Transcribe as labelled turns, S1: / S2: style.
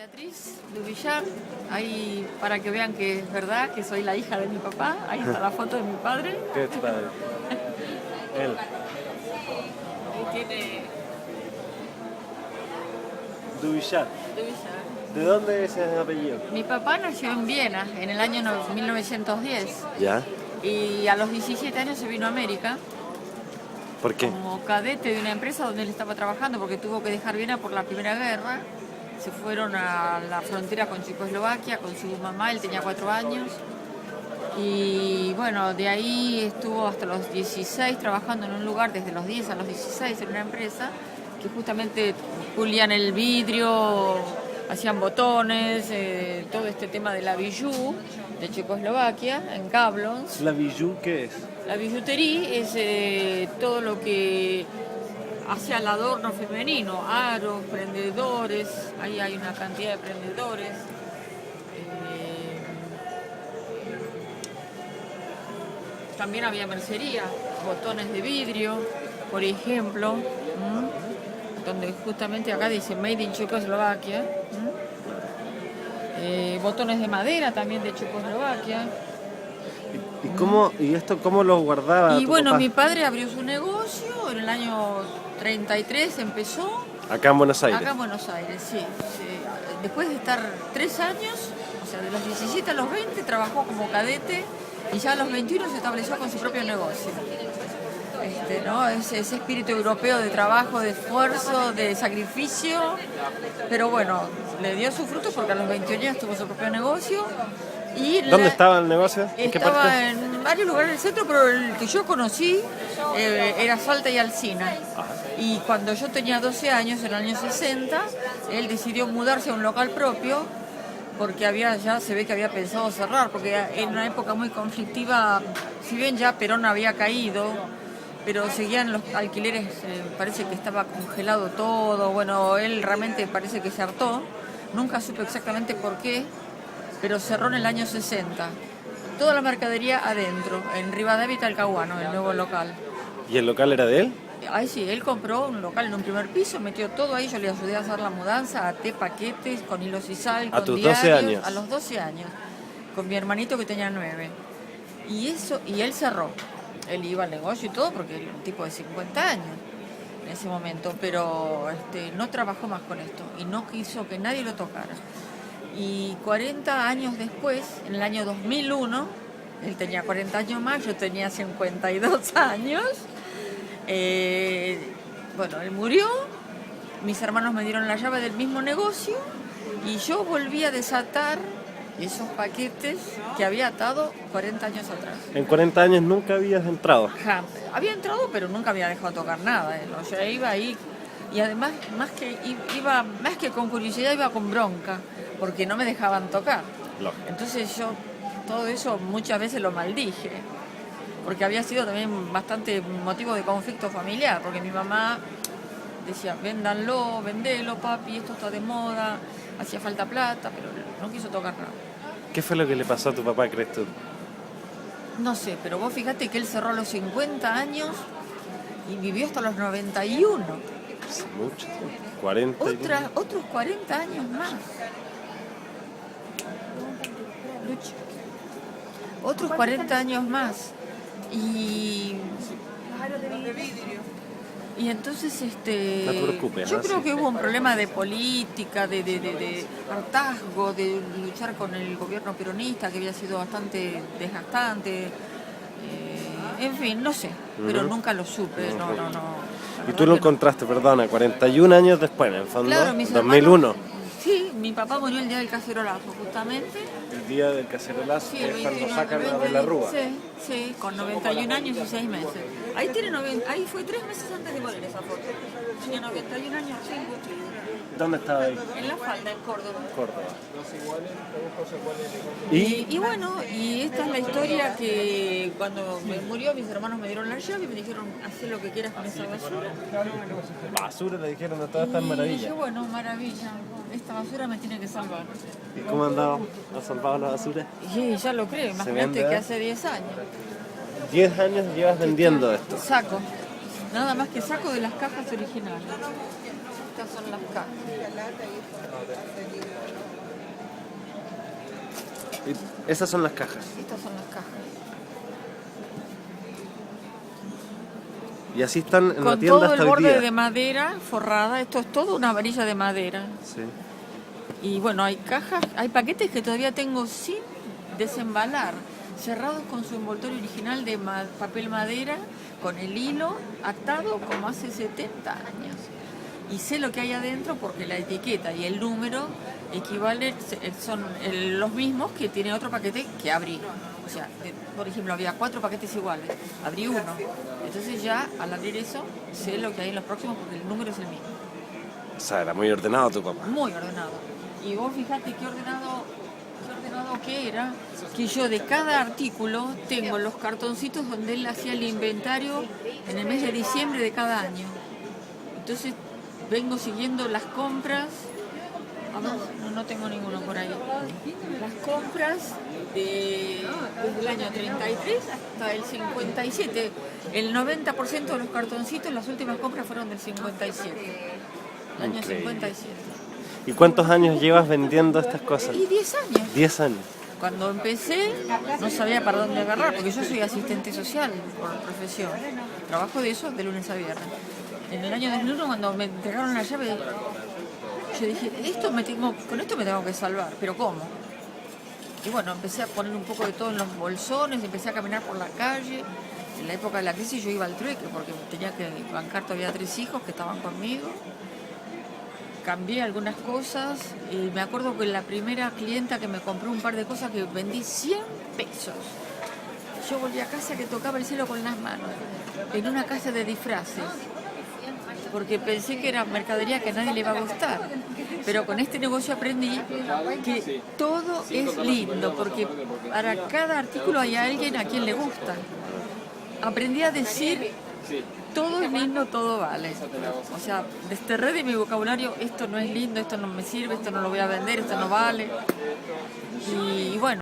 S1: Beatriz Duvillar, ahí para que vean que es verdad, que soy la hija de mi papá. Ahí está la foto de mi padre.
S2: ¿Qué es tu padre? Él.
S1: Ahí tiene
S2: Duvillar.
S1: Duvillar.
S2: ¿De dónde es ese apellido?
S1: Mi papá nació en Viena en el año 1910
S2: ¿Ya?
S1: y a los 17 años se vino a América
S2: ¿Por qué?
S1: como cadete de una empresa donde él estaba trabajando porque tuvo que dejar Viena por la Primera Guerra. Se fueron a la frontera con Checoslovaquia con su mamá, él tenía 4 años. Y bueno, de ahí estuvo hasta los 16 trabajando en un lugar, desde los 10 a los 16 en una empresa, que justamente pulían el vidrio, hacían botones, todo este tema de la bijou de Checoslovaquia, en Gablons.
S2: ¿La bijou qué es?
S1: La billutería es todo lo que hacia el adorno femenino, aros, prendedores, ahí hay una cantidad de prendedores. También había mercería, botones de vidrio, por ejemplo, donde justamente acá dice Made in Checoslovaquia. Botones de madera también de Checoslovaquia.
S2: ¿Y esto cómo lo guardaba
S1: Y
S2: tu
S1: bueno,
S2: papá?
S1: mi padre abrió su negocio, en el año 33 empezó.
S2: Acá en Buenos Aires.
S1: Acá en Buenos Aires, sí. Después de estar 3 años, o sea, de los 17 a los 20, trabajó como cadete y ya a los 21 se estableció con su propio negocio. ¿No? Ese espíritu europeo de trabajo, de esfuerzo, de sacrificio, pero bueno, le dio su fruto porque a los 21 años tuvo su propio negocio. Y
S2: ¿Dónde estaba el negocio? ¿En qué
S1: estaba
S2: parte?
S1: en varios lugares del centro, pero el que yo conocí era Salta y Alsina. Y cuando yo tenía 12 años, en el año 60, él decidió mudarse a un local propio porque ya se ve que había pensado cerrar, porque en una época muy conflictiva, si bien ya Perón había caído, pero seguían los alquileres, parece que estaba congelado todo. Bueno, él realmente parece que se hartó, nunca supe exactamente por qué, pero cerró en el año 60. Toda la mercadería adentro, en Rivadavia y Talcahuano, el nuevo local.
S2: ¿Y el local era de él?
S1: Ahí sí, él compró un local en un primer piso, metió todo ahí, yo le ayudé a hacer la mudanza, até paquetes con hilos y sal,
S2: ¿A
S1: con
S2: tus
S1: diarios,
S2: 12 años?
S1: a los 12 años, con mi hermanito que tenía 9. Y él cerró. Él iba al negocio y todo porque era un tipo de 50 años en ese momento, pero no trabajó más con esto y no quiso que nadie lo tocara. Y 40 años después, en el año 2001, él tenía 40 años más, yo tenía 52 años. Bueno, él murió, mis hermanos me dieron la llave del mismo negocio y yo volví a desatar esos paquetes que había atado 40 años atrás.
S2: En 40 años nunca habías entrado.
S1: Había entrado, pero nunca había dejado de tocar nada. O sea, iba ahí y además, más que con curiosidad, iba con bronca, porque no me dejaban tocar.
S2: Lógico.
S1: Entonces yo todo eso muchas veces lo maldije, porque había sido también bastante motivo de conflicto familiar, porque mi mamá decía, véndanlo, vendelo, papi, esto está de moda, hacía falta plata, pero no quiso tocar nada.
S2: ¿Qué fue lo que le pasó a tu papá, crees tú?
S1: No sé, pero vos fíjate que él cerró a los 50 años y vivió hasta los 91.
S2: Hace mucho tiempo. 40.
S1: Otros 40 años más. Lucho. Otros 40 años más. Y entonces
S2: No te preocupes,
S1: yo
S2: ¿no?
S1: creo
S2: Sí.
S1: que hubo un problema de política, de hartazgo, de luchar con el gobierno peronista que había sido bastante desgastante. En fin, no sé, pero nunca lo supe, no.
S2: Y tú lo encontraste, perdona, 41 años después, en el fondo,
S1: Claro, mis
S2: 2001.
S1: hermanos, sí, mi papá murió el día del cacerolazo, justamente.
S2: El día del cacerolazo,
S1: Sí,
S2: que
S1: el
S2: es cuando
S1: 21
S2: sacan
S1: de
S2: de la rúa.
S1: Sí, con 91 años y 6 meses. Ahí fue 3 meses antes de morir esa foto. Tenía 91 años, sí.
S2: ¿Dónde estaba ahí?
S1: En La Falda, en Córdoba.
S2: Córdoba.
S1: Y bueno, y esta es la historia que cuando me murió mis hermanos me dieron la llave y me dijeron, haz lo que quieras con esa basura.
S2: Basura, le dijeron a todas estas
S1: Y
S2: maravillas.
S1: dije, bueno, maravilla, esta basura me tiene que salvar.
S2: ¿Y cómo andaba? ¿Has salvado la basura?
S1: Y ya lo creo,
S2: vende,
S1: imagínate que hace 10 años.
S2: 10 años llevas vendiendo esto.
S1: Saco, nada más que saco de las cajas originales. Estas son las cajas.
S2: Y esas son las cajas.
S1: Estas son las cajas.
S2: Y así están en la
S1: Con
S2: tienda
S1: todo
S2: hasta
S1: el
S2: hoy
S1: borde
S2: día.
S1: de madera forrada. Esto es todo una varilla de madera.
S2: Sí.
S1: Y bueno, hay cajas, hay paquetes que todavía tengo sin desembalar, cerrados con su envoltorio original de papel madera, con el hilo atado como hace 70 años. Y sé lo que hay adentro porque la etiqueta y el número equivalen, son los mismos que tiene otro paquete que abrí. O sea, por ejemplo, había 4 paquetes iguales, abrí uno. Entonces ya al abrir eso sé lo que hay en los próximos porque el número es el mismo.
S2: O sea, era muy ordenado tu papá.
S1: Muy ordenado. Y vos fíjate qué ordenado que era, que yo de cada artículo tengo los cartoncitos donde él hacía el inventario en el mes de diciembre de cada año. Entonces vengo siguiendo las compras. A ver, no tengo ninguno por ahí. Las compras desde el año 33 hasta el 57. El 90% de los cartoncitos, las últimas compras fueron del 57. El año
S2: Increíble.
S1: 57.
S2: ¿Y cuántos años llevas vendiendo estas cosas?
S1: Y 10 años.
S2: 10 años.
S1: Cuando empecé no sabía para dónde agarrar, porque yo soy asistente social por profesión. Trabajo de eso de lunes a viernes. En el año 2001, cuando me entregaron la llave, yo dije, con esto me tengo que salvar, pero ¿cómo? Y bueno, empecé a poner un poco de todo en los bolsones, empecé a caminar por la calle. En la época de la crisis yo iba al trueque porque tenía que bancar todavía 3 hijos que estaban conmigo. Cambié algunas cosas y me acuerdo que la primera clienta que me compró un par de cosas que vendí 100 pesos. Yo volví a casa que tocaba el cielo con las manos, en una casa de disfraces, porque pensé que era mercadería que a nadie le iba a gustar. Pero con este negocio aprendí que todo es lindo, porque para cada artículo hay alguien a quien le gusta. Aprendí a decir, todo es lindo, todo vale. O sea, desterré de mi vocabulario, esto no es lindo, esto no me sirve, esto no lo voy a vender, esto no vale. Y bueno.